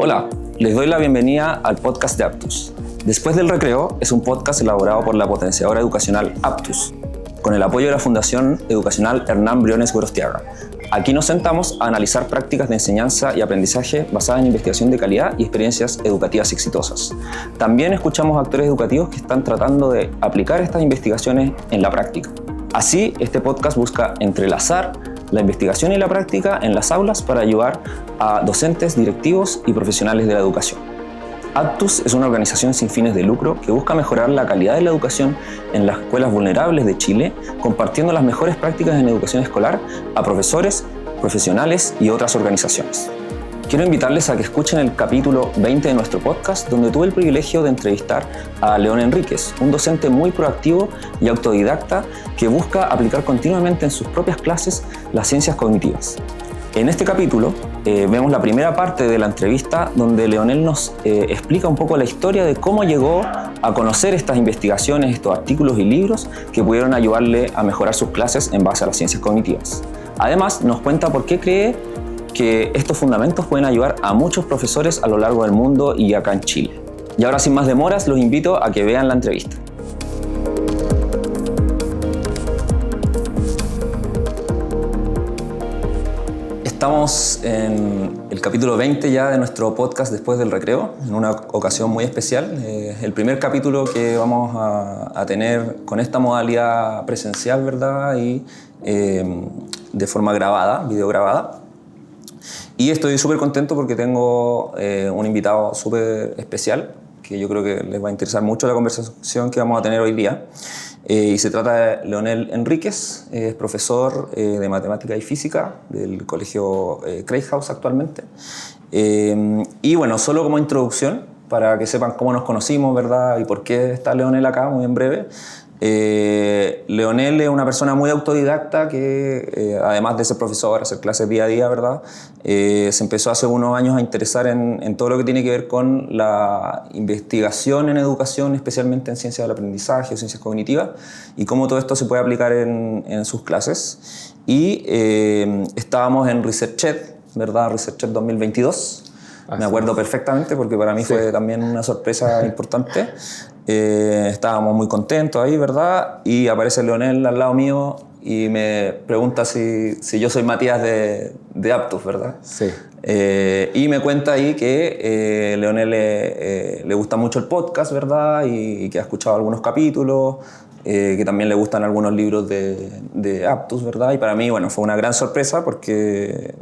Hola, les doy la bienvenida al podcast de Aptus. Después del recreo es un podcast elaborado por la potenciadora educacional Aptus, con el apoyo de la Fundación Educacional Hernán Briones Gorostiaga. Aquí nos sentamos a analizar prácticas de enseñanza y aprendizaje basadas en investigación de calidad y experiencias educativas exitosas. También escuchamos a actores educativos que están tratando de aplicar estas investigaciones en la práctica. Así, este podcast busca entrelazar la investigación y la práctica en las aulas para ayudar a docentes, directivos y profesionales de la educación. Aptus es una organización sin fines de lucro que busca mejorar la calidad de la educación en las escuelas vulnerables de Chile, compartiendo las mejores prácticas en educación escolar a profesores, profesionales y otras organizaciones. Quiero invitarles a que escuchen el capítulo 20 de nuestro podcast, donde tuve el privilegio de entrevistar a León Enríquez, un docente muy proactivo y autodidacta que busca aplicar continuamente en sus propias clases las ciencias cognitivas. En este capítulo vemos la primera parte de la entrevista donde Leonel nos explica un poco la historia de cómo llegó a conocer estas investigaciones, estos artículos y libros que pudieron ayudarle a mejorar sus clases en base a las ciencias cognitivas. Además, nos cuenta por qué cree que estos fundamentos pueden ayudar a muchos profesores a lo largo del mundo y acá en Chile. Y ahora, sin más demoras, los invito a que vean la entrevista. Estamos en el capítulo 20 ya de nuestro podcast Después del Recreo, en una ocasión muy especial. El primer capítulo que vamos a tener con esta modalidad presencial, ¿verdad? Y de forma grabada, videograbada. Y estoy súper contento porque tengo un invitado súper especial, que yo creo que les va a interesar mucho la conversación que vamos a tener hoy día. Y se trata de Leonel Enríquez, es profesor de matemática y física del colegio Craig House actualmente. Y bueno, solo como introducción, para que sepan cómo nos conocimos, ¿verdad? Y por qué está Leonel acá, muy en breve. Leonel es una persona muy autodidacta que, además de ser profesor, hacer clases día a día, ¿verdad? Se empezó hace unos años a interesar en todo lo que tiene que ver con la investigación en educación, especialmente en ciencias del aprendizaje o ciencias cognitivas, y cómo todo esto se puede aplicar en sus clases. Y estábamos en ResearchED, ¿verdad? ResearchED 2022. Me acuerdo perfectamente porque para mí fue también una sorpresa importante. Estábamos muy contentos ahí, ¿verdad? Y aparece Leonel al lado mío y me pregunta si yo soy Matías de Aptus, ¿verdad? Sí. Y me cuenta ahí que Leonel le gusta mucho el podcast, ¿verdad? Y que ha escuchado algunos capítulos, que también le gustan algunos libros de Aptus, ¿verdad? Y para mí, bueno, fue una gran sorpresa porque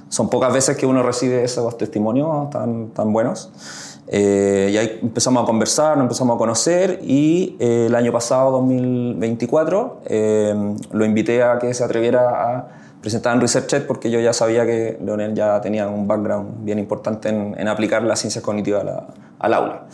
son pocas veces que uno recibe esos testimonios tan buenos. Y ahí empezamos a conversar, nos empezamos a conocer y el año pasado, 2024, lo invité a que se atreviera a presentar en ResearchED porque yo ya sabía que Leonel ya tenía un background bien importante en aplicar las ciencias cognitivas al aula.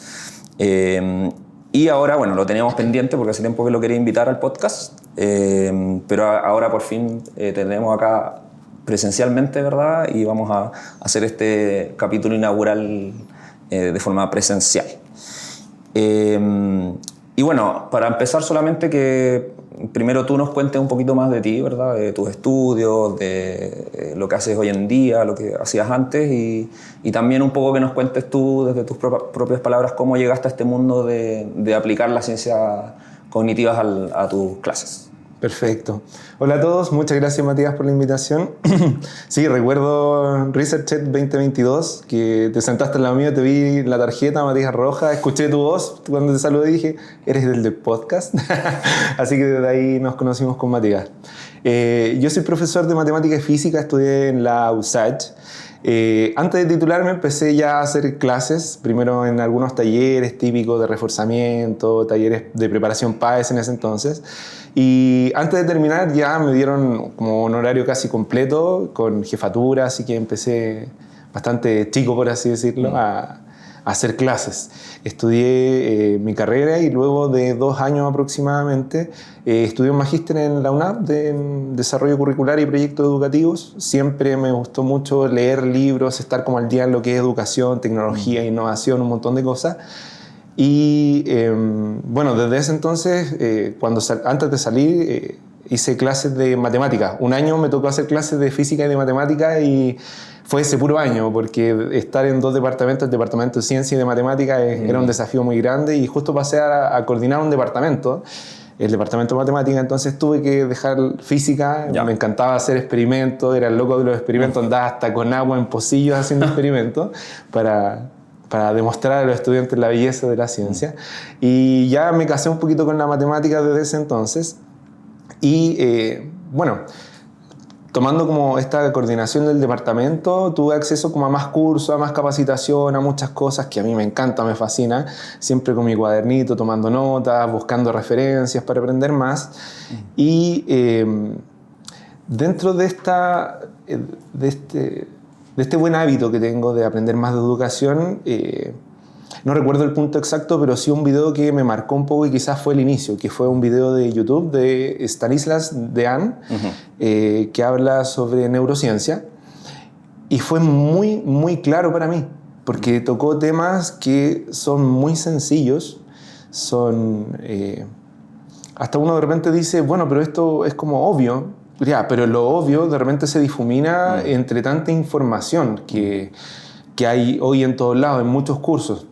Y ahora, bueno, lo teníamos pendiente porque hace tiempo que lo quería invitar al podcast, pero ahora por fin tenemos acá presencialmente, ¿verdad? Y vamos a hacer este capítulo inaugural de forma presencial. Y bueno, para empezar solamente que primero tú nos cuentes un poquito más de ti, ¿verdad? De tus estudios, de lo que haces hoy en día, lo que hacías antes y también un poco que nos cuentes tú desde tus propias palabras cómo llegaste a este mundo de aplicar las ciencias cognitivas a tus clases. Perfecto. Hola a todos, muchas gracias Matías por la invitación. Sí, recuerdo ResearchED 2022, que te sentaste al lado mío, te vi la tarjeta Matías Roja, escuché tu voz cuando te saludé y dije, eres del podcast. Así que desde ahí nos conocimos con Matías. Yo soy profesor de matemática y física, estudié en la USACH. Antes de titularme empecé ya a hacer clases, primero en algunos talleres típicos de reforzamiento, talleres de preparación PAES en ese entonces. Y antes de terminar ya me dieron como un horario casi completo con jefatura, así que empecé bastante chico, por así decirlo, a hacer clases. Estudié mi carrera y luego de 2 años aproximadamente estudié un magíster en la UNAP de Desarrollo Curricular y Proyectos Educativos. Siempre me gustó mucho leer libros, estar como al día en lo que es educación, tecnología, innovación, un montón de cosas. Y bueno, desde ese entonces, antes de salir, hice clases de matemática. Un año me tocó hacer clases de física y de matemática y fue ese puro año, porque estar en dos departamentos, el departamento de ciencia y de matemática, era un desafío muy grande y justo pasé a coordinar un departamento, el departamento de matemática, entonces tuve que dejar física. Me encantaba hacer experimentos, era el loco de los experimentos, andaba hasta con agua en pocillos haciendo experimentos para demostrar a los estudiantes la belleza de la ciencia. Y ya me casé un poquito con la matemática desde ese entonces. Y bueno, tomando como esta coordinación del departamento, tuve acceso como a más cursos, a más capacitación, a muchas cosas que a mí me encanta, me fascina, siempre con mi cuadernito, tomando notas, buscando referencias para aprender más. Y dentro de este buen hábito que tengo de aprender más de educación, no recuerdo el punto exacto, pero sí un video que me marcó un poco y quizás fue el inicio, que fue un video de YouTube de Stanislas Dehaene, que habla sobre neurociencia, y fue muy, muy claro para mí, porque tocó temas que son muy sencillos, hasta uno de repente dice, bueno, pero esto es como obvio, ya, pero lo obvio de repente se difumina entre tanta información que hay hoy en todos lados, en muchos cursos.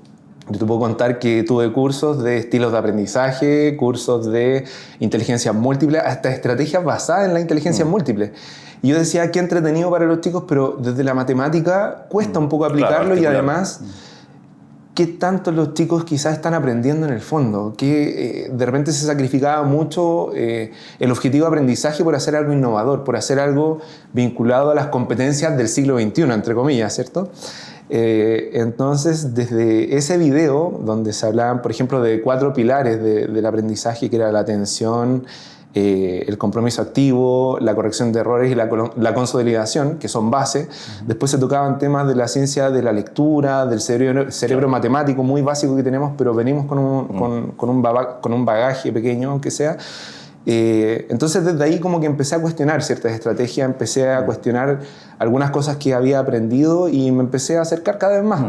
Yo te puedo contar que tuve cursos de estilos de aprendizaje, cursos de inteligencia múltiple, hasta estrategias basadas en la inteligencia múltiple. Y yo decía, qué entretenido para los chicos, pero desde la matemática cuesta un poco aplicarlo, y además, qué tanto los chicos quizás están aprendiendo en el fondo, que de repente se sacrificaba mucho el objetivo de aprendizaje por hacer algo innovador, por hacer algo vinculado a las competencias del siglo XXI, entre comillas, ¿cierto? Entonces, desde ese video, donde se hablaban, por ejemplo, de 4 pilares del aprendizaje, que era la atención, el compromiso activo, la corrección de errores y la consolidación, que son base. Después se tocaban temas de la ciencia de la lectura, del cerebro matemático muy básico que tenemos, pero venimos con un bagaje pequeño, aunque sea. Entonces desde ahí como que empecé a cuestionar ciertas estrategias, empecé a cuestionar algunas cosas que había aprendido y me empecé a acercar cada vez más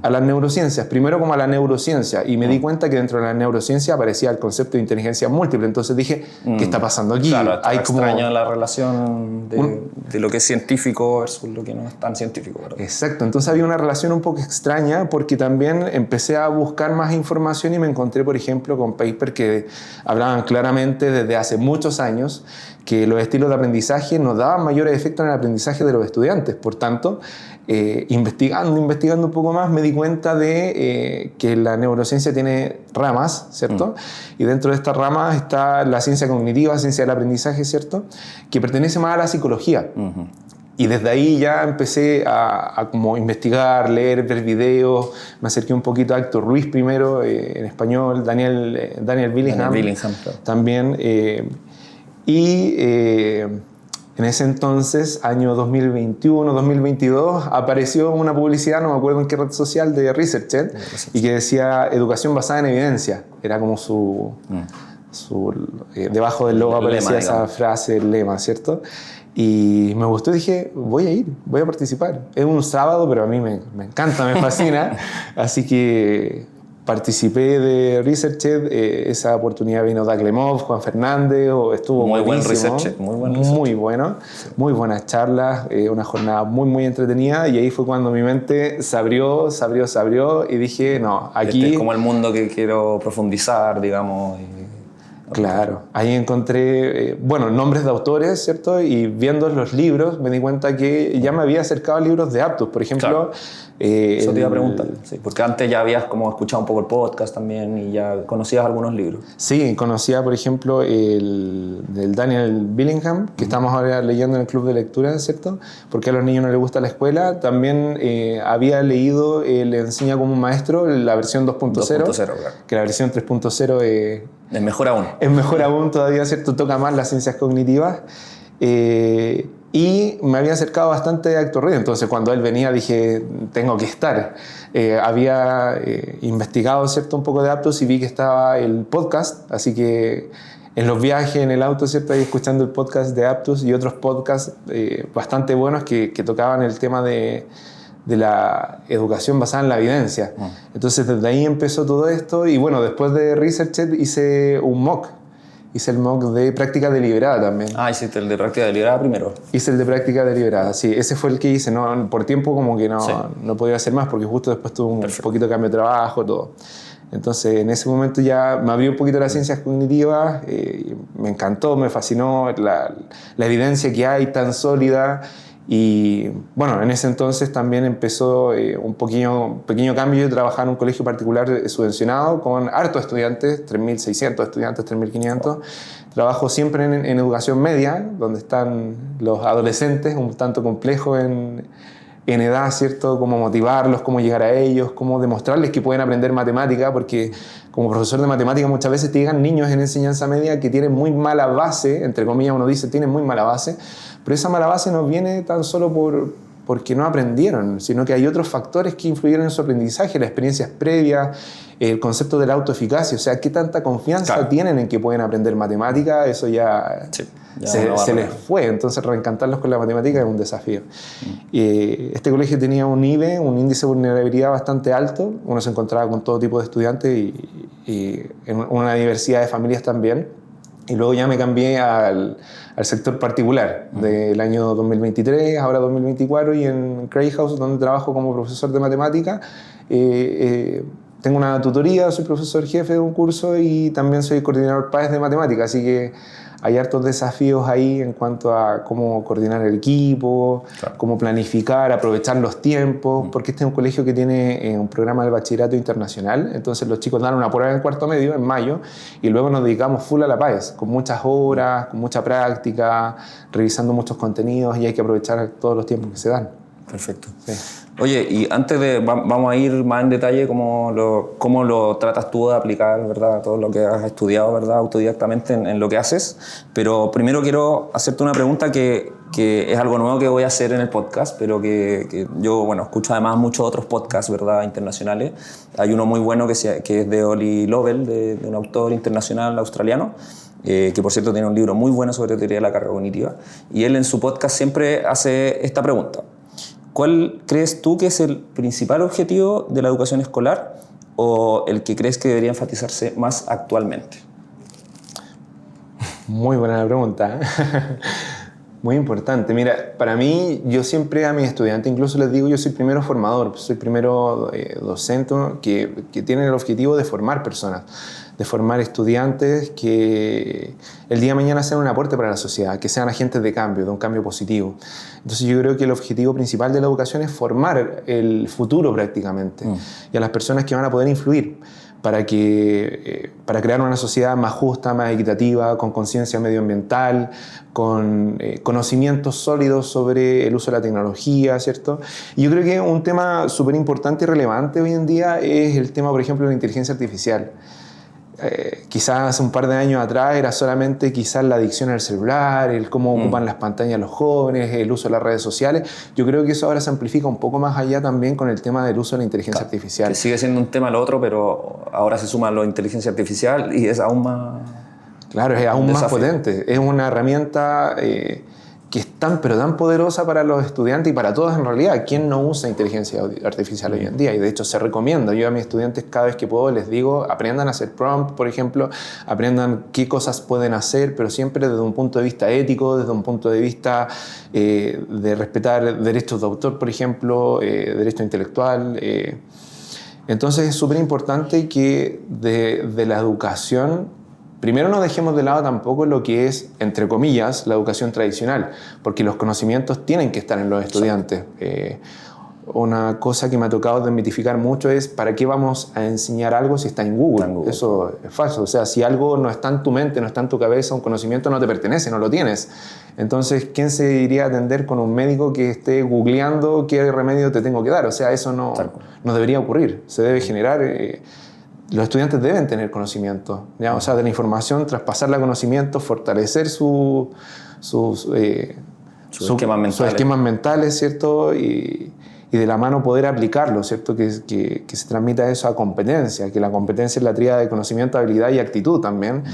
a las neurociencias, primero como a la neurociencia, y me di cuenta que dentro de la neurociencia aparecía el concepto de inteligencia múltiple. Entonces dije, ¿qué está pasando aquí? Claro, hay extraña la relación de lo que es científico versus lo que no es tan científico, ¿verdad? Exacto, entonces había una relación un poco extraña, porque también empecé a buscar más información y me encontré, por ejemplo, con papers que hablaban claramente desde hace muchos años que los estilos de aprendizaje nos daban mayores efectos en el aprendizaje de los estudiantes. Por tanto, investigando un poco más, me di cuenta de que la neurociencia tiene ramas, ¿cierto? Y dentro de estas ramas está la ciencia cognitiva, ciencia del aprendizaje, ¿cierto? Que pertenece más a la psicología. Y desde ahí ya empecé a como investigar, leer, ver videos. Me acerqué un poquito a Héctor Ruiz primero, en español, Daniel Billingham, Claro. también. En ese entonces, año 2021, 2022, apareció una publicidad, no me acuerdo en qué red social, de ResearchGate, y que decía educación basada en evidencia. Era como debajo del logo aparecía esa frase, el lema, ¿cierto? Y me gustó y dije, voy a ir, voy a participar. Es un sábado, pero a mí me encanta, me fascina. Así que participé de ResearchGate. Esa oportunidad vino Doug Lemov, Juan Fernández, estuvo muy buenísimo. Muy buen research. Muy bueno, muy buenas charlas, una jornada muy, muy entretenida. Y ahí fue cuando mi mente se abrió y dije, no, aquí... Este es como el mundo que quiero profundizar, digamos. Claro, ahí encontré, nombres de autores, ¿cierto? Y viendo los libros me di cuenta que ya me había acercado a libros de Aptus, por ejemplo. Claro. Eso te iba a preguntar, sí, porque antes ya habías como escuchado un poco el podcast también y ya conocías algunos libros. Sí, conocía, por ejemplo, el del Daniel Billingham, que estamos ahora leyendo en el club de lectura, ¿cierto? Porque a los niños no les gusta la escuela. También había leído Le enseña como un maestro, la versión 2.0, claro. Que la versión 3.0 es mejor aún. Es mejor aún todavía, ¿cierto? Toca más las ciencias cognitivas. Y me había acercado bastante a Héctor Ruiz. Entonces, cuando él venía, dije, tengo que estar. Había investigado, ¿cierto?, un poco de Aptus y vi que estaba el podcast. Así que en los viajes, en el auto, ¿cierto?, ahí escuchando el podcast de Aptus y otros podcasts bastante buenos que tocaban el tema de la educación basada en la evidencia. Entonces, desde ahí empezó todo esto. Y bueno, después de ResearchGate hice un mock, Hice el mock de práctica deliberada también. Ah, hiciste el de práctica deliberada primero. Hice el de práctica deliberada, sí. Ese fue el que hice. No, por tiempo como que no podía hacer más porque justo después tuve un poquito de cambio de trabajo, todo. Entonces en ese momento ya me abrió un poquito las ciencias cognitivas, me encantó, me fascinó la evidencia que hay tan sólida. Y bueno, en ese entonces también empezó un pequeño cambio. Yo trabajaba en un colegio particular subvencionado con hartos estudiantes, 3.600 estudiantes, 3.500. Trabajo siempre en educación media, donde están los adolescentes, un tanto complejo en edad, ¿cierto? Cómo motivarlos, cómo llegar a ellos, cómo demostrarles que pueden aprender matemática, porque como profesor de matemática muchas veces te llegan niños en enseñanza media que tienen muy mala base, entre comillas uno dice, tienen muy mala base, pero esa mala base no viene tan solo porque no aprendieron, sino que hay otros factores que influyeron en su aprendizaje, las experiencias previas, el concepto de la autoeficacia, o sea, qué tanta confianza tienen en que pueden aprender matemática, eso ya se les fue, entonces reencantarlos con la matemática es un desafío. Este colegio tenía un IVE, un índice de vulnerabilidad bastante alto, uno se encontraba con todo tipo de estudiantes y en una diversidad de familias también. Y luego ya me cambié al sector particular del año 2023, ahora 2024, y en Cray House, donde trabajo como profesor de matemática. Tengo una tutoría, soy profesor jefe de un curso y también soy coordinador PAES de matemática, así que hay hartos desafíos ahí en cuanto a cómo coordinar el equipo, cómo planificar, aprovechar los tiempos, porque este es un colegio que tiene un programa de bachillerato internacional, entonces los chicos dan una prueba en cuarto medio, en mayo, y luego nos dedicamos full a la PAES, con muchas horas, con mucha práctica, revisando muchos contenidos, y hay que aprovechar todos los tiempos que se dan. Perfecto. Sí. Oye, y antes de... Vamos a ir más en detalle cómo lo tratas tú de aplicar, ¿verdad? Todo lo que has estudiado, ¿verdad? Autodidactamente en lo que haces. Pero primero quiero hacerte una pregunta que es algo nuevo que voy a hacer en el podcast, pero que yo, bueno, escucho además muchos otros podcasts, ¿verdad? Internacionales. Hay uno muy bueno que es de Oli Lovell, de un autor internacional australiano, que por cierto tiene un libro muy bueno sobre teoría de la carga cognitiva. Y él en su podcast siempre hace esta pregunta. ¿Cuál crees tú que es el principal objetivo de la educación escolar o el que crees que debería enfatizarse más actualmente? Muy buena la pregunta. Muy importante. Mira, para mí, yo siempre a mis estudiantes incluso les digo, yo soy primero formador, soy primero docente que tiene el objetivo de formar personas, de formar estudiantes que el día de mañana sean un aporte para la sociedad, que sean agentes de un cambio positivo. Entonces yo creo que el objetivo principal de la educación es formar el futuro prácticamente y a las personas que van a poder influir para crear una sociedad más justa, más equitativa, con conciencia medioambiental, con conocimientos sólidos sobre el uso de la tecnología, ¿cierto? Y yo creo que un tema súper importante y relevante hoy en día es el tema, por ejemplo, de la inteligencia artificial. Quizás hace un par de años atrás era solamente quizás la adicción al celular, el cómo ocupan las pantallas los jóvenes, el uso de las redes sociales. Yo creo que eso ahora se amplifica un poco más allá también con el tema del uso de la inteligencia artificial. Que sigue siendo un tema lo otro, pero ahora se suma la inteligencia artificial y es aún más... Claro, es aún más potente. Es una herramienta que es tan poderosa para los estudiantes y para todos en realidad. ¿Quién no usa inteligencia artificial hoy en día? Y de hecho se recomienda. Yo a mis estudiantes cada vez que puedo les digo, aprendan a hacer prompt, por ejemplo, aprendan qué cosas pueden hacer, pero siempre desde un punto de vista ético, desde un punto de vista de respetar derechos de autor, por ejemplo, derecho intelectual. Entonces es súper importante que de la educación primero no dejemos de lado tampoco lo que es, entre comillas, la educación tradicional, porque los conocimientos tienen que estar en los estudiantes. Una cosa que me ha tocado desmitificar mucho es ¿para qué vamos a enseñar algo si está en Google? Eso es falso. O sea, si algo no está en tu mente, no está en tu cabeza, un conocimiento no te pertenece, no lo tienes. Entonces, ¿quién se iría a atender con un médico que esté googleando qué remedio te tengo que dar? O sea, eso no debería ocurrir. Se debe generar... Los estudiantes deben tener conocimiento, ¿ya? O sea, de la información, traspasarla a conocimiento, fortalecer sus esquemas mentales, ¿cierto? Y de la mano poder aplicarlo, ¿cierto? Que se transmita eso a competencia, que la competencia es la tríada de conocimiento, habilidad y actitud también.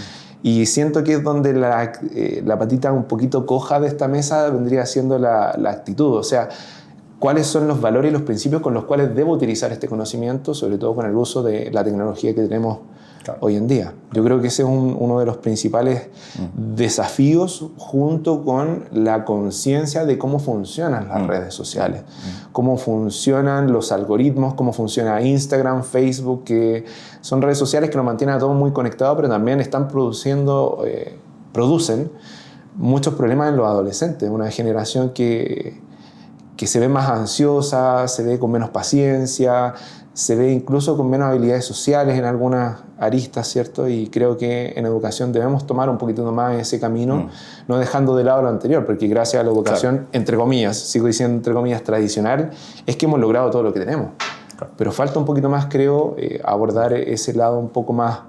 Y siento que es donde la patita un poquito coja de esta mesa vendría siendo la actitud, o sea, cuáles son los valores y los principios con los cuales debo utilizar este conocimiento, sobre todo con el uso de la tecnología que tenemos hoy en día. Yo creo que ese es uno de los principales desafíos, junto con la conciencia de cómo funcionan las redes sociales, cómo funcionan los algoritmos, cómo funciona Instagram, Facebook, que son redes sociales que nos mantienen a todos muy conectados, pero también están producen muchos problemas en los adolescentes, una generación que se ve más ansiosa, se ve con menos paciencia, se ve incluso con menos habilidades sociales en algunas aristas, ¿cierto? Y creo que en educación debemos tomar un poquito más ese camino, no dejando de lado lo anterior, porque gracias a la educación, entre comillas, sigo diciendo entre comillas, tradicional, es que hemos logrado todo lo que tenemos. Pero falta un poquito más, creo, abordar ese lado un poco más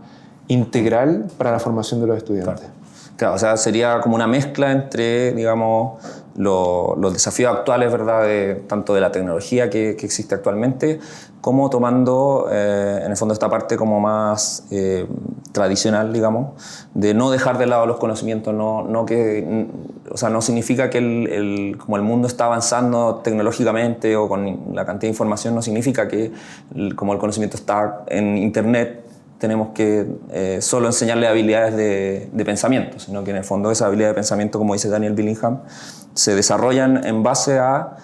integral para la formación de los estudiantes. Claro, o sea, sería como una mezcla entre, digamos, los desafíos actuales, ¿verdad?, tanto de la tecnología que existe actualmente, como tomando, en el fondo, esta parte como más tradicional, digamos, de no dejar de lado los conocimientos, o sea, no significa que como el mundo está avanzando tecnológicamente o con la cantidad de información, no significa que como el conocimiento está en Internet, tenemos que solo enseñarle habilidades de pensamiento, sino que en el fondo esas habilidades de pensamiento, como dice Daniel Billingham, se desarrollan en base a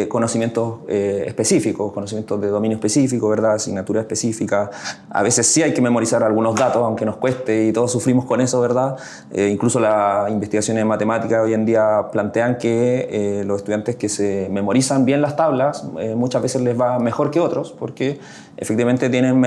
conocimientos específicos, conocimientos de dominio específico, ¿verdad?, asignatura específica. A veces sí hay que memorizar algunos datos, aunque nos cueste, y todos sufrimos con eso, ¿verdad? Incluso las investigaciones en matemáticas hoy en día plantean que los estudiantes que se memorizan bien las tablas muchas veces les va mejor que otros, porque efectivamente tienen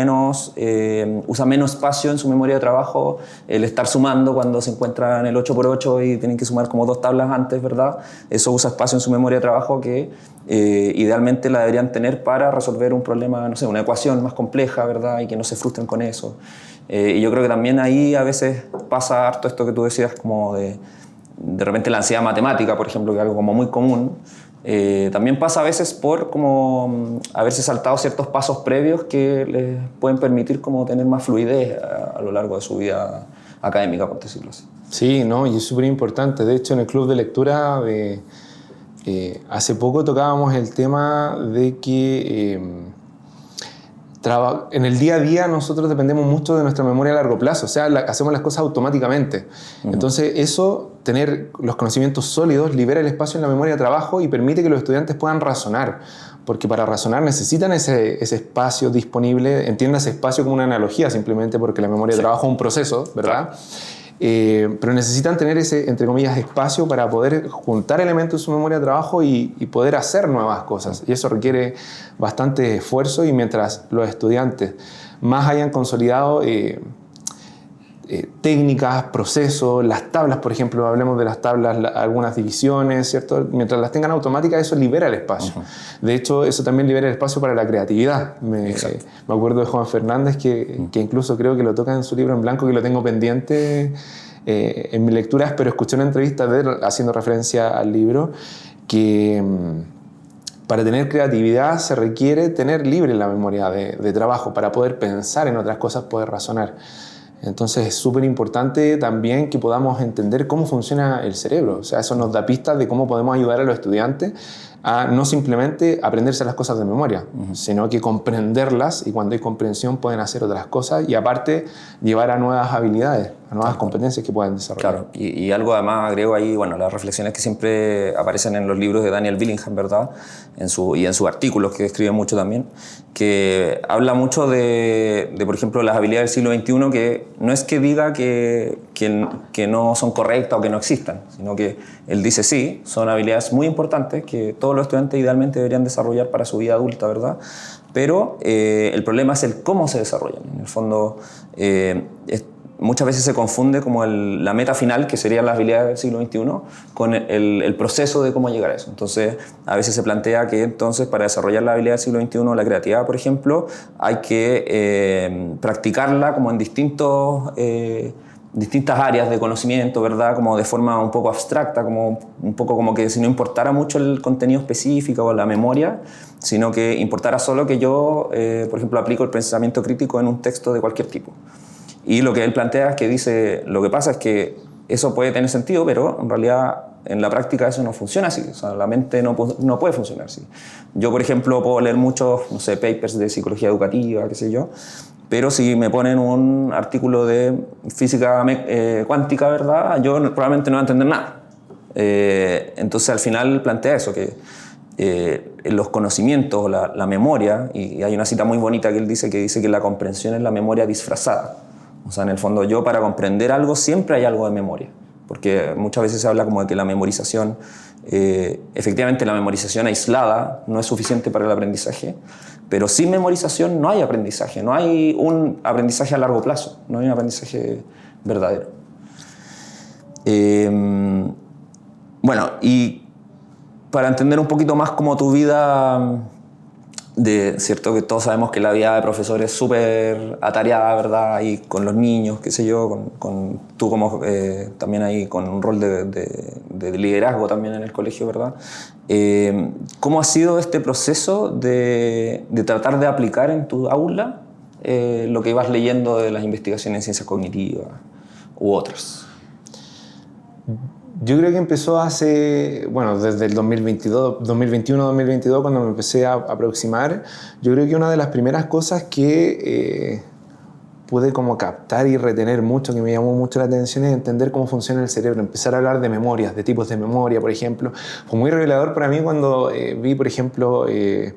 usan menos espacio en su memoria de trabajo el estar sumando cuando se encuentran el 8x8 y tienen que sumar como 2 tablas antes, ¿verdad? Eso usa espacio en su memoria de trabajo que idealmente la deberían tener para resolver un problema, no sé, una ecuación más compleja, ¿verdad? Y que no se frustren con eso. Y yo creo que también ahí a veces pasa harto esto que tú decías, como de repente la ansiedad matemática, por ejemplo, que es algo como muy común. También pasa a veces por como haberse saltado ciertos pasos previos que les pueden permitir como tener más fluidez a lo largo de su vida académica, por decirlo así. Sí, no, y es súper importante. De hecho, en el club de lectura hace poco tocábamos el tema de que en el día a día nosotros dependemos mucho de nuestra memoria a largo plazo, o sea, hacemos las cosas automáticamente. Entonces eso, tener los conocimientos sólidos, libera el espacio en la memoria de trabajo y permite que los estudiantes puedan razonar, porque para razonar necesitan ese espacio disponible. Entienda ese espacio como una analogía, simplemente porque la memoria de trabajo es un proceso, ¿verdad? Pero necesitan tener ese, entre comillas, espacio para poder juntar elementos en su memoria de trabajo y poder hacer nuevas cosas. Y eso requiere bastante esfuerzo, y mientras los estudiantes más hayan consolidado técnicas, procesos, las tablas, por ejemplo, hablemos de las tablas, algunas divisiones, ¿cierto? Mientras las tengan automáticas, eso libera el espacio. De hecho, eso también libera el espacio para la creatividad. Me acuerdo de Juan Fernández, que incluso creo que lo toca en su libro en blanco, que lo tengo pendiente en mis lecturas, pero escuché una entrevista de él haciendo referencia al libro, que para tener creatividad se requiere tener libre la memoria de trabajo, para poder pensar en otras cosas, poder razonar. Entonces es súper importante también que podamos entender cómo funciona el cerebro. O sea, eso nos da pistas de cómo podemos ayudar a los estudiantes a no simplemente aprenderse las cosas de memoria, sino que comprenderlas, y cuando hay comprensión pueden hacer otras cosas, y aparte llevar a nuevas habilidades, a nuevas competencias que pueden desarrollar. Claro, y algo además agrego ahí, bueno, las reflexiones que siempre aparecen en los libros de Daniel Billingham, ¿verdad? Y en sus artículos, que escribe mucho también, que habla mucho de, por ejemplo, las habilidades del siglo XXI, que no es que diga que no son correctas o que no existan, sino que él dice sí, son habilidades muy importantes que todos los estudiantes idealmente deberían desarrollar para su vida adulta, ¿verdad? Pero el problema es el cómo se desarrollan. En el fondo, muchas veces se confunde como la meta final, que serían las habilidades del siglo XXI, con el proceso de cómo llegar a eso. Entonces, a veces se plantea que entonces para desarrollar la habilidad del siglo XXI, la creatividad, por ejemplo, hay que practicarla como en distintas áreas de conocimiento, ¿verdad? Como de forma un poco abstracta, como un poco como que si no importara mucho el contenido específico o la memoria, sino que importara solo que yo, por ejemplo, aplico el pensamiento crítico en un texto de cualquier tipo. Y lo que él plantea es que dice, lo que pasa es que eso puede tener sentido, pero en realidad en la práctica eso no funciona así, o sea, la mente no puede funcionar así. Yo, por ejemplo, puedo leer muchos, no sé, papers de psicología educativa, qué sé yo, pero si me ponen un artículo de física cuántica, ¿verdad?, yo probablemente no voy a entender nada. Entonces, al final plantea eso, que los conocimientos, la memoria, y hay una cita muy bonita que él dice que la comprensión es la memoria disfrazada. O sea, en el fondo, yo para comprender algo siempre hay algo de memoria, porque muchas veces se habla como de que la memorización, efectivamente la memorización aislada no es suficiente para el aprendizaje, pero sin memorización no hay aprendizaje, no hay un aprendizaje a largo plazo, no hay un aprendizaje verdadero. Bueno, y para entender un poquito más como tu vida, cierto que todos sabemos que la vida de profesor es súper atareada, ¿verdad? Y con los niños, qué sé yo, tú como también ahí con un rol de liderazgo también en el colegio, ¿verdad? ¿Cómo ha sido este proceso de tratar de aplicar en tu aula lo que ibas leyendo de las investigaciones en ciencias cognitivas u otras? Yo creo que empezó desde el 2021-2022, cuando me empecé a aproximar. Yo creo que una de las primeras cosas que pude como captar y retener mucho, que me llamó mucho la atención, es entender cómo funciona el cerebro. Empezar a hablar de memorias, de tipos de memoria, por ejemplo. Fue muy revelador para mí cuando vi, por ejemplo, el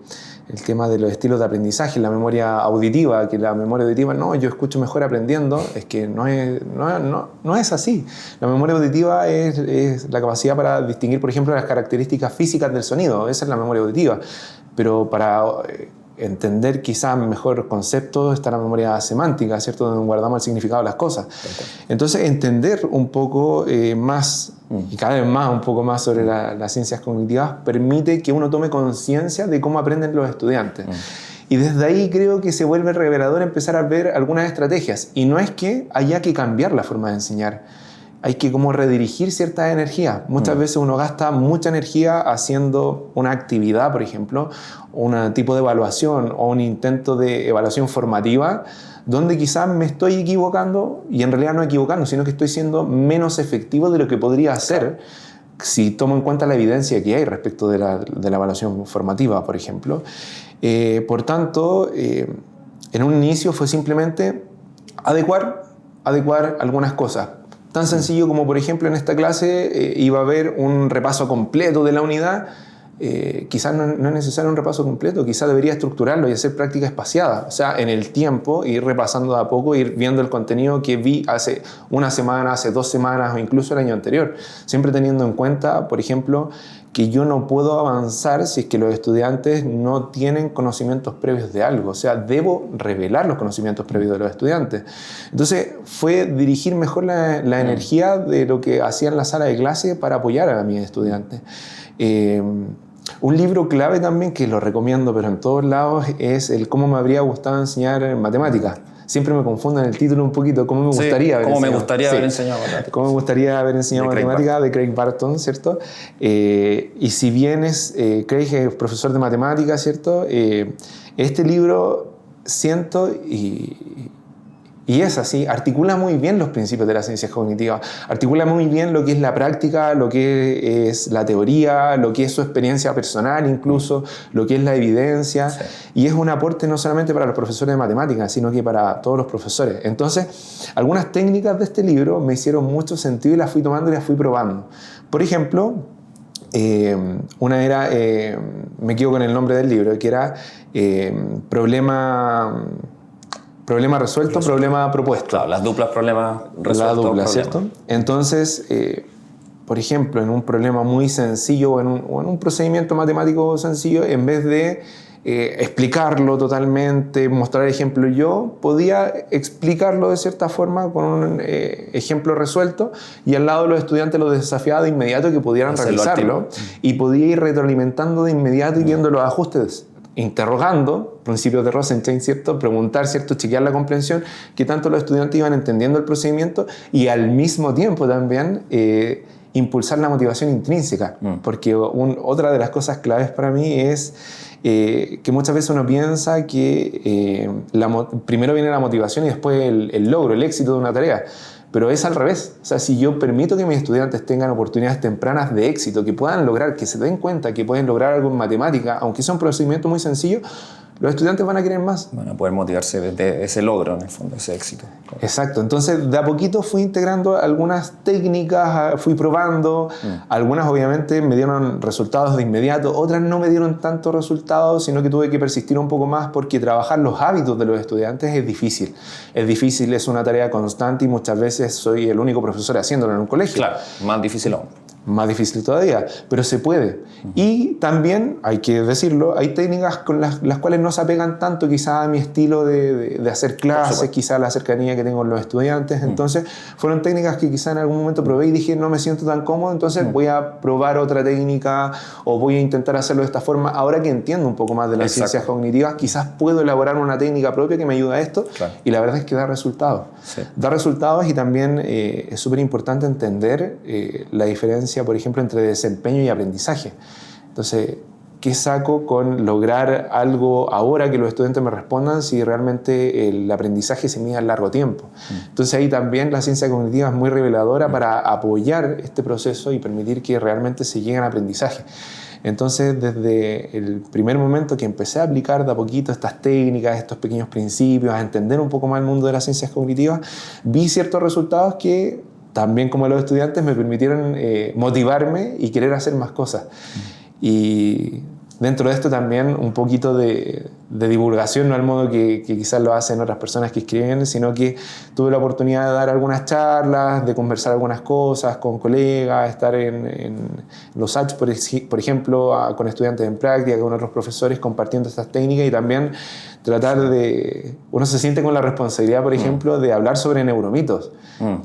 tema de los estilos de aprendizaje, la memoria auditiva, que la memoria auditiva, no, yo escucho mejor aprendiendo, es que no es así. La memoria auditiva es la capacidad para distinguir, por ejemplo, las características físicas del sonido, esa es la memoria auditiva, pero para entender quizás mejor conceptos está la memoria semántica, ¿cierto?, donde guardamos el significado de las cosas. Entonces, entender un poco más, y cada vez más, un poco más sobre las ciencias cognitivas, permite que uno tome conciencia de cómo aprenden los estudiantes. Y desde ahí creo que se vuelve revelador empezar a ver algunas estrategias. Y no es que haya que cambiar la forma de enseñar, hay que como redirigir cierta energía. Muchas veces uno gasta mucha energía haciendo una actividad, por ejemplo, un tipo de evaluación o un intento de evaluación formativa, donde quizás me estoy equivocando, y en realidad no equivocando, sino que estoy siendo menos efectivo de lo que podría hacer si tomo en cuenta la evidencia que hay respecto de la evaluación formativa, por ejemplo. Por tanto, en un inicio fue simplemente adecuar algunas cosas. Tan sencillo como, por ejemplo, en esta clase iba a haber un repaso completo de la unidad. Quizás no es necesario un repaso completo, quizás debería estructurarlo y hacer práctica espaciada. O sea, en el tiempo, ir repasando de a poco, ir viendo el contenido que vi hace una semana, hace 2 semanas o incluso el año anterior. Siempre teniendo en cuenta, por ejemplo, que yo no puedo avanzar si es que los estudiantes no tienen conocimientos previos de algo. O sea, debo revelar los conocimientos previos de los estudiantes. Entonces, fue dirigir mejor la energía de lo que hacía en la sala de clase para apoyar a mis estudiantes. Un libro clave también, que lo recomiendo, pero en todos lados, es el Cómo me habría gustado enseñar matemáticas. Siempre me confundo en el título un poquito, cómo me gustaría haber enseñado matemáticas. Cómo me gustaría haber enseñado matemáticas, de Craig Barton, ¿cierto? Y si bien Craig es profesor de matemáticas, ¿cierto? Este libro, siento, y es así, articula muy bien los principios de las ciencias cognitivas, articula muy bien lo que es la práctica, lo que es la teoría, lo que es su experiencia personal incluso, lo que es la evidencia, y es un aporte no solamente para los profesores de matemáticas, sino que para todos los profesores. Entonces, algunas técnicas de este libro me hicieron mucho sentido y las fui tomando y las fui probando. Por ejemplo, una era, me quedo con el nombre del libro, que era Problema resuelto, problema propuesto. Claro, las duplas, problema resuelto. La dupla, ¿cierto? Entonces, por ejemplo, en un problema muy sencillo o en un procedimiento matemático sencillo, en vez de explicarlo totalmente, mostrar ejemplo, yo podía explicarlo de cierta forma con un ejemplo resuelto, y al lado los estudiantes los desafiaba de inmediato que pudieran realizarlo, y podía ir retroalimentando de inmediato y viendo los ajustes, interrogando, principios de Rosenstein, ¿cierto? Preguntar, ¿cierto? Chequear la comprensión, que tanto los estudiantes iban entendiendo el procedimiento, y al mismo tiempo también impulsar la motivación intrínseca, porque otra de las cosas claves para mí es que muchas veces uno piensa que primero viene la motivación y después el logro, el éxito de una tarea. pero es al revés. O sea, si yo permito que mis estudiantes tengan oportunidades tempranas de éxito, que puedan lograr, que se den cuenta que pueden lograr algo en matemática, aunque sea un procedimiento muy sencillo, los estudiantes van a querer más. Van a poder motivarse desde ese logro, en el fondo, ese éxito. Exacto. Entonces, de a poquito fui integrando algunas técnicas, fui probando. Algunas, obviamente, me dieron resultados de inmediato. Otras no me dieron tantos resultados, sino que tuve que persistir un poco más porque trabajar los hábitos de los estudiantes es difícil. Es difícil, es una tarea constante y muchas veces soy el único profesor haciéndolo en un colegio. Claro, más difícil aún. Más difícil todavía, pero se puede. Y también, hay que decirlo, hay técnicas con las cuales no se apegan tanto quizá a mi estilo de hacer clases, quizá a la cercanía que tengo con los estudiantes. Entonces, fueron técnicas que quizá en algún momento probé y dije, no me siento tan cómodo, entonces voy a probar otra técnica o voy a intentar hacerlo de esta forma. Ahora que entiendo un poco más de las ciencias cognitivas, quizás puedo elaborar una técnica propia que me ayude a esto. Claro. Y la verdad es que da resultados. Sí. Da resultados y también es súper importante entender la diferencia, por ejemplo, entre desempeño y aprendizaje. Entonces, ¿qué saco con lograr algo ahora que los estudiantes me respondan si realmente el aprendizaje se mide a largo tiempo? Entonces, ahí también la ciencia cognitiva es muy reveladora para apoyar este proceso y permitir que realmente se llegue al aprendizaje. Entonces, desde el primer momento que empecé a aplicar de a poquito estas técnicas, estos pequeños principios, a entender un poco más el mundo de las ciencias cognitivas, vi ciertos resultados que también, como los estudiantes, me permitieron motivarme y querer hacer más cosas. Y dentro de esto también un poquito de divulgación, no al modo que quizás lo hacen otras personas que escriben, sino que tuve la oportunidad de dar algunas charlas, de conversar algunas cosas con colegas, estar en los H, por ejemplo, con estudiantes en práctica, con otros profesores compartiendo estas técnicas y también tratar de... Uno se siente con la responsabilidad, por ejemplo, de hablar sobre neuromitos,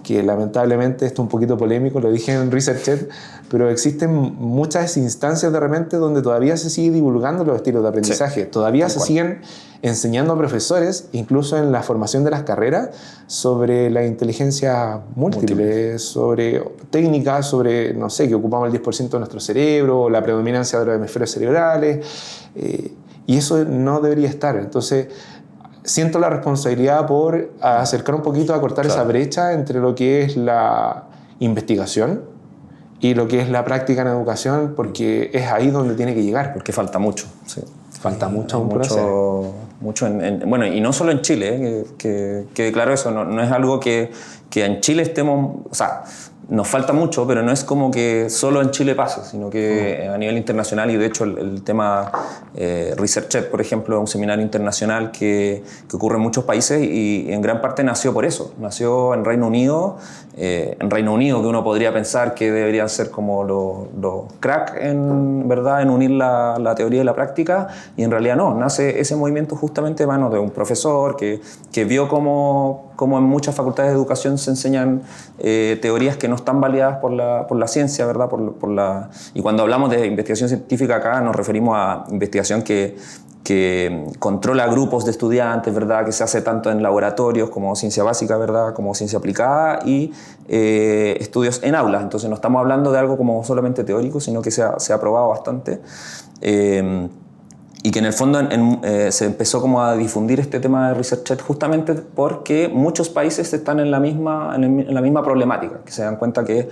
que lamentablemente esto es un poquito polémico, lo dije en ResearchED, pero existen muchas instancias de repente donde todavía se sigue divulgando los estilos de aprendizaje, todavía se siguen enseñando a profesores, incluso en la formación de las carreras, sobre la inteligencia múltiple, sobre técnicas, sobre, no sé, que ocupamos el 10% de nuestro cerebro, la predominancia de los hemisferios cerebrales, y eso no debería estar. Entonces, siento la responsabilidad por acercar un poquito, a cortar esa brecha entre lo que es la investigación y lo que es la práctica en educación, porque es ahí donde tiene que llegar. Porque falta mucho, sí. Falta mucho aún por hacer. Mucho bueno, y no solo en Chile, que quede claro eso, no es algo que en Chile estemos... O sea, nos falta mucho, pero no es como que solo en Chile pase, sino que a nivel internacional, y de hecho el tema ResearchED, por ejemplo, es un seminario internacional que ocurre en muchos países y en gran parte nació por eso. Nació en Reino Unido, que uno podría pensar que deberían ser como los crack ¿verdad? En unir la teoría y la práctica, y en realidad no. Nace ese movimiento justamente de manos de un profesor que vio cómo en muchas facultades de educación se enseñan teorías que no están validadas por la ciencia, ¿verdad? Y cuando hablamos de investigación científica acá nos referimos a investigación que controla grupos de estudiantes, ¿verdad? Que se hace tanto en laboratorios como ciencia básica, ¿verdad? Como ciencia aplicada y estudios en aulas. Entonces no estamos hablando de algo como solamente teórico, sino que se ha probado bastante. Y que en el fondo se empezó como a difundir este tema de ResearchED justamente porque muchos países están en la misma problemática, que se dan cuenta que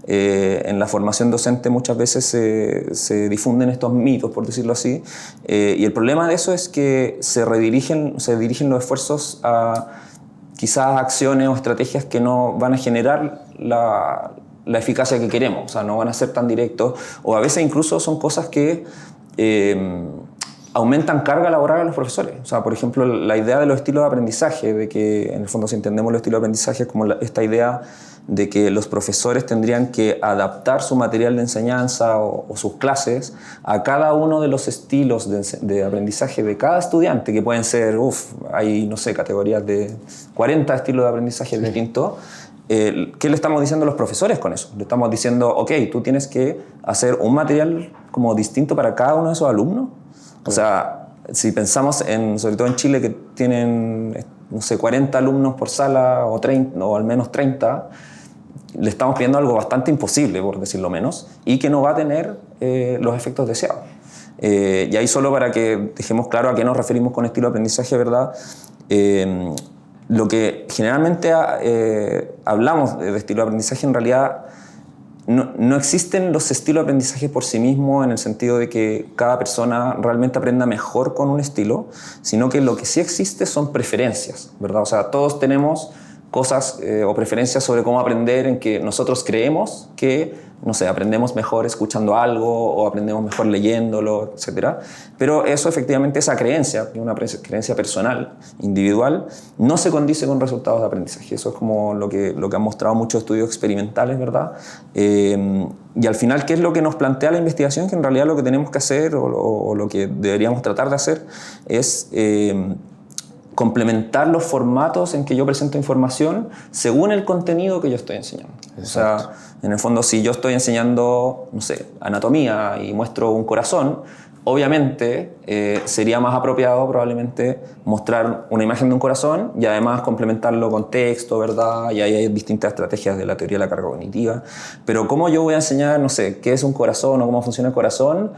en la formación docente muchas veces se difunden estos mitos, por decirlo así, y el problema de eso es que se dirigen los esfuerzos a quizás acciones o estrategias que no van a generar la eficacia que queremos, o sea, no van a ser tan directos, o a veces incluso son cosas que aumentan carga laboral a los profesores. O sea, por ejemplo, la idea de los estilos de aprendizaje, de que en el fondo si entendemos los estilos de aprendizaje como esta idea de que los profesores tendrían que adaptar su material de enseñanza o sus clases a cada uno de los estilos de aprendizaje de cada estudiante, que pueden ser, hay, no sé, categorías de 40 estilos de aprendizaje distintos. ¿Qué le estamos diciendo a los profesores con eso? Le estamos diciendo, ok, tú tienes que hacer un material como distinto para cada uno de esos alumnos. O sea, si pensamos sobre todo en Chile, que tienen, no sé, 40 alumnos por sala o 30, o al menos 30, le estamos pidiendo algo bastante imposible, por decirlo menos, y que no va a tener los efectos deseados. Y ahí solo para que dejemos claro a qué nos referimos con estilo de aprendizaje, ¿verdad? lo que generalmente hablamos de estilo de aprendizaje, en realidad no existen los estilos de aprendizaje por sí mismos en el sentido de que cada persona realmente aprenda mejor con un estilo, sino que lo que sí existe son preferencias, ¿verdad? O sea, todos tenemos cosas o preferencias sobre cómo aprender en que nosotros creemos que, no sé, aprendemos mejor escuchando algo o aprendemos mejor leyéndolo, etc. Pero eso efectivamente, esa creencia, una creencia personal, individual, no se condice con resultados de aprendizaje. Eso es como lo que han mostrado muchos estudios experimentales, ¿verdad? Y al final, ¿qué es lo que nos plantea la investigación? Que en realidad lo que tenemos que hacer o lo que deberíamos tratar de hacer es complementar los formatos en que yo presento información según el contenido que yo estoy enseñando. Exacto. O sea, en el fondo, si yo estoy enseñando, no sé, anatomía y muestro un corazón, obviamente sería más apropiado probablemente mostrar una imagen de un corazón y además complementarlo con texto, ¿verdad? Y ahí hay distintas estrategias de la teoría de la carga cognitiva. Pero ¿cómo yo voy a enseñar, no sé, qué es un corazón o cómo funciona el corazón?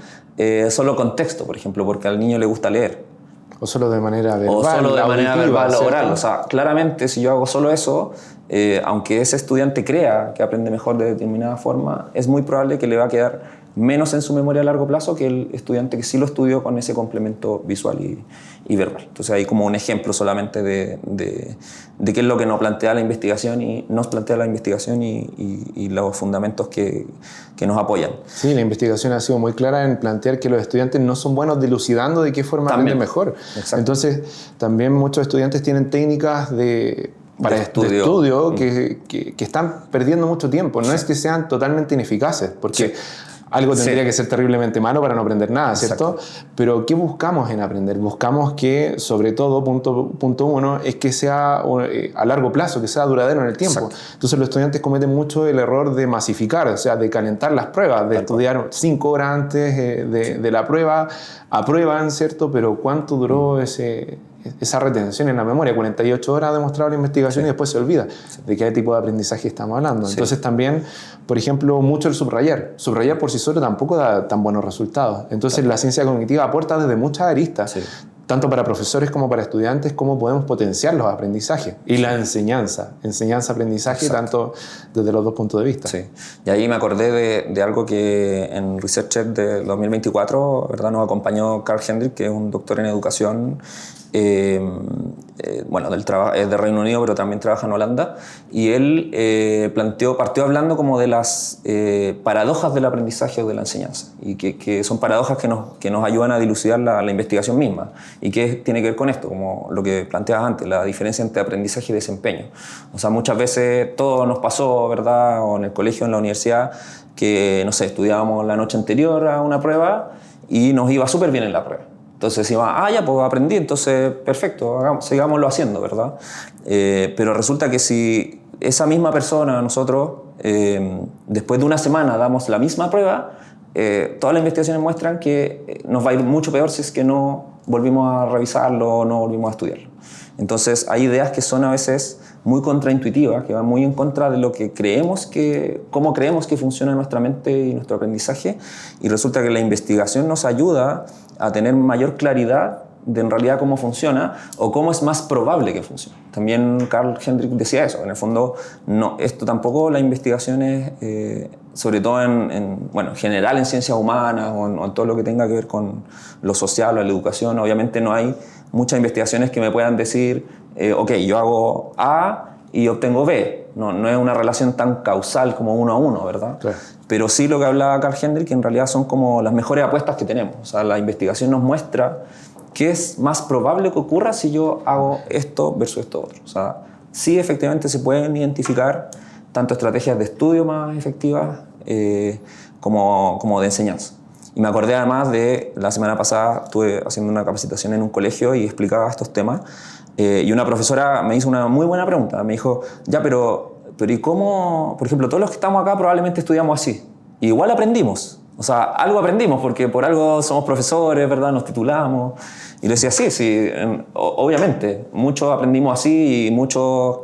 Solo con texto, por ejemplo, porque al niño le gusta leer. O solo de manera verbal. O solo de manera verbal o oral. ¿cierto? O sea, claramente si yo hago solo eso, aunque ese estudiante crea que aprende mejor de determinada forma, es muy probable que le va a quedar menos en su memoria a largo plazo que el estudiante que sí lo estudió con ese complemento visual y verbal. Entonces hay como un ejemplo solamente de qué es lo que nos plantea la investigación y los fundamentos que nos apoyan. Sí, la investigación ha sido muy clara en plantear que los estudiantes no son buenos dilucidando de qué forma aprenden mejor. Exacto. Entonces, también muchos estudiantes tienen técnicas de estudio que están perdiendo mucho tiempo. No es que sean totalmente ineficaces, porque algo tendría que ser terriblemente malo para no aprender nada, ¿cierto? Exacto. Pero ¿qué buscamos en aprender? Buscamos que, sobre todo, punto uno, es que sea a largo plazo, que sea duradero en el tiempo. Exacto. Entonces los estudiantes cometen mucho el error de masificar, o sea, de calentar las pruebas, de estudiar 5 horas antes de la prueba, aprueban, ¿cierto? Pero ¿cuánto duró esa retención en la memoria? 48 horas ha demostrado la investigación y después se olvida de qué tipo de aprendizaje estamos hablando. Entonces también, por ejemplo, mucho el subrayar. Subrayar por sí solo tampoco da tan buenos resultados. Entonces la ciencia cognitiva aporta desde muchas aristas, tanto para profesores como para estudiantes, cómo podemos potenciar los aprendizajes y la enseñanza-aprendizaje, tanto desde los dos puntos de vista. Sí. Y ahí me acordé de algo que en ResearchEd de 2024, ¿verdad? Nos acompañó Carl Hendrik, que es un doctor en educación, es de Reino Unido, pero también trabaja en Holanda, y él partió hablando como de las paradojas del aprendizaje o de la enseñanza, y que son paradojas que nos ayudan a dilucidar la investigación misma, y que tiene que ver con esto, como lo que planteabas antes, la diferencia entre aprendizaje y desempeño. O sea, muchas veces todo nos pasó, ¿verdad? O en el colegio, en la universidad, que, no sé, estudiábamos la noche anterior a una prueba y nos iba súper bien en la prueba. Entonces decimos, pues aprendí, entonces perfecto, sigámoslo haciendo, ¿verdad? Pero resulta que si esa misma persona, nosotros, después de una semana damos la misma prueba, todas las investigaciones muestran que nos va a ir mucho peor si es que no volvimos a revisarlo o no volvimos a estudiarlo. Entonces hay ideas que son a veces muy contraintuitivas, que van muy en contra de lo que cómo creemos que funciona nuestra mente y nuestro aprendizaje, y resulta que la investigación nos ayuda a tener mayor claridad de en realidad cómo funciona o cómo es más probable que funcione. También Carl Hendrik decía eso, en el fondo, esto tampoco la investigación es, sobre todo en general en ciencias humanas o en todo lo que tenga que ver con lo social o la educación, obviamente no hay muchas investigaciones que me puedan decir, yo hago A y obtengo B. No es una relación tan causal como 1 a 1, ¿verdad? Claro. Pero sí lo que hablaba Carl Hendrik, que en realidad son como las mejores apuestas que tenemos. O sea, la investigación nos muestra qué es más probable que ocurra si yo hago esto versus esto otro. O sea, sí efectivamente se pueden identificar tanto estrategias de estudio más efectivas como de enseñanza. Y me acordé además de la semana pasada, estuve haciendo una capacitación en un colegio y explicaba estos temas, y una profesora me hizo una muy buena pregunta. Me dijo, pero ¿y cómo? Por ejemplo, todos los que estamos acá probablemente estudiamos así. Y igual aprendimos. O sea, algo aprendimos porque por algo somos profesores, ¿verdad? Nos titulamos. Y le decía, sí, obviamente. Muchos aprendimos así y muchos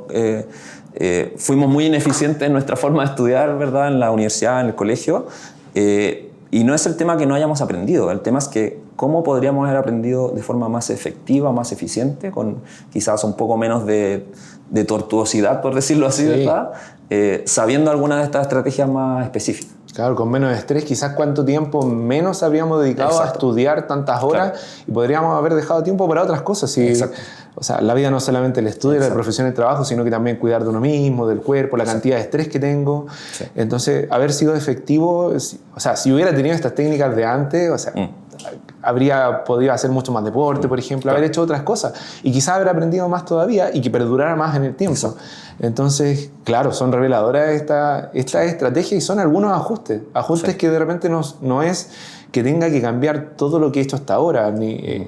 fuimos muy ineficientes en nuestra forma de estudiar, ¿verdad? En la universidad, en el colegio. Y no es el tema que no hayamos aprendido. El tema es que cómo podríamos haber aprendido de forma más efectiva, más eficiente, con quizás un poco menos de tortuosidad, por decirlo así, ¿verdad? Sabiendo algunas de estas estrategias más específicas. Claro, con menos estrés, quizás cuánto tiempo menos habríamos dedicado a estudiar tantas horas y podríamos haber dejado tiempo para otras cosas. O sea, la vida no es solamente el estudio, la profesión, el trabajo, sino que también cuidar de uno mismo, del cuerpo, la cantidad de estrés que tengo. Entonces, haber sido efectivo, o sea, si hubiera tenido estas técnicas de antes, o sea, habría podido hacer mucho más deporte, por ejemplo, haber hecho otras cosas y quizás haber aprendido más todavía y que perdurara más en el tiempo. Entonces, claro, son reveladoras esta estrategia y son algunos ajustes que de repente no es que tenga que cambiar todo lo que he hecho hasta ahora,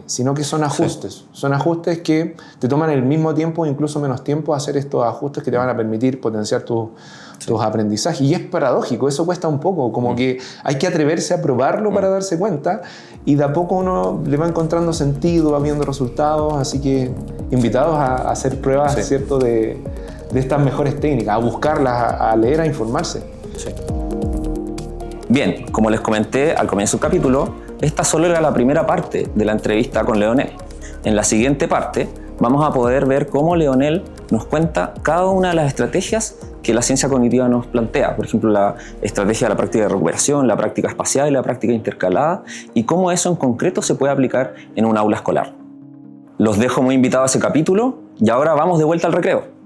sino que son ajustes. Son ajustes que te toman el mismo tiempo, incluso menos tiempo, hacer estos ajustes que te van a permitir potenciar tus aprendizajes. Y es paradójico, eso cuesta un poco, como que hay que atreverse a probarlo para darse cuenta y de a poco uno le va encontrando sentido, va viendo resultados, así que invitados a hacer pruebas, ¿cierto?, de estas mejores técnicas, a buscarlas, a leer, a informarse. Sí. Bien, como les comenté al comienzo del capítulo, esta solo era la primera parte de la entrevista con Leonel. En la siguiente parte vamos a poder ver cómo Leonel nos cuenta cada una de las estrategias que la ciencia cognitiva nos plantea. Por ejemplo, la estrategia de la práctica de recuperación, la práctica espacial y la práctica intercalada, y cómo eso en concreto se puede aplicar en un aula escolar. Los dejo muy invitados a ese capítulo y ahora vamos de vuelta al recreo.